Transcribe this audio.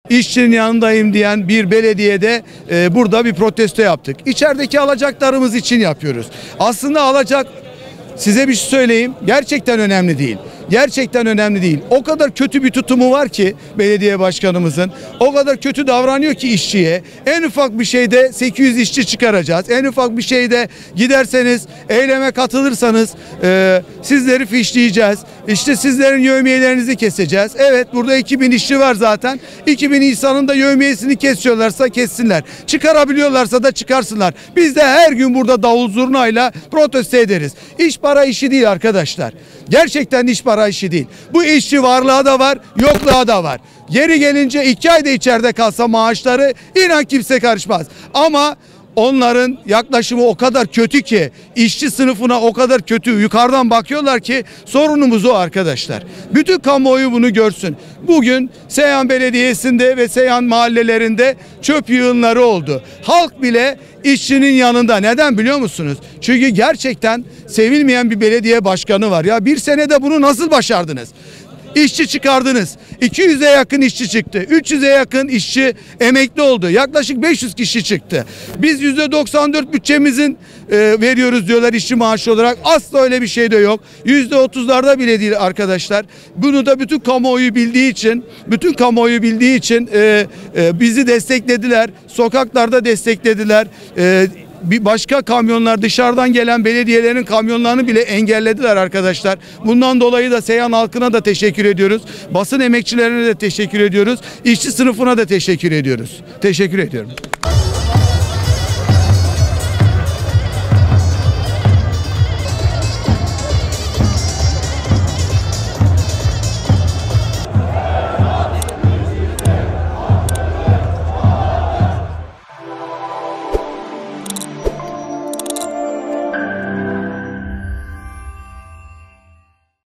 işçinin yanındayım diyen bir belediyede burada bir protesto yaptık. İçerideki alacaklarımız için yapıyoruz. Aslında alacak, size bir şey söyleyeyim, gerçekten önemli değil. Gerçekten önemli değil. O kadar kötü bir tutumu var ki belediye başkanımızın. O kadar kötü davranıyor ki işçiye. En ufak bir şeyde 800 işçi çıkaracağız. En ufak bir şeyde giderseniz, eyleme katılırsanız sizleri fişleyeceğiz. İşte sizlerin yevmiyelerinizi keseceğiz. Evet, burada 2000 işçi var zaten. 2000 insanın da yevmiyesini kesiyorlarsa kessinler. Çıkarabiliyorlarsa da çıkarsınlar. Biz de her gün burada davul zurnayla protesto ederiz. İş para işi değil arkadaşlar. Gerçekten iş para işi değil. Bu işçi varlığa da var, yokluğa da var. Yeri gelince 2 ayda içeride kalsa maaşları inan kimse karışmaz. Ama onların yaklaşımı o kadar kötü ki, işçi sınıfına o kadar kötü, yukarıdan bakıyorlar ki sorunumuz o arkadaşlar. Bütün kamuoyu bunu görsün. Bugün Seyhan Belediyesi'nde ve Seyhan mahallelerinde çöp yığınları oldu. Halk bile işçinin yanında. Neden biliyor musunuz? Çünkü gerçekten sevilmeyen bir belediye başkanı var. Ya bir senede bunu nasıl başardınız? İşçi çıkardınız. 200'e yakın işçi çıktı. 300'e yakın işçi emekli oldu. Yaklaşık 500 kişi çıktı. Biz %94 bütçemizin veriyoruz diyorlar işçi maaşı olarak. Asla öyle bir şey de yok. %30'larda bile değil arkadaşlar. Bunu da bütün kamuoyu bildiği için, bizi desteklediler. Sokaklarda desteklediler. Bir başka kamyonlar, dışarıdan gelen belediyelerin kamyonlarını bile engellediler arkadaşlar. Bundan dolayı da Seyhan halkına da teşekkür ediyoruz. Basın emekçilerine de teşekkür ediyoruz. İşçi sınıfına da teşekkür ediyoruz. Teşekkür ediyorum.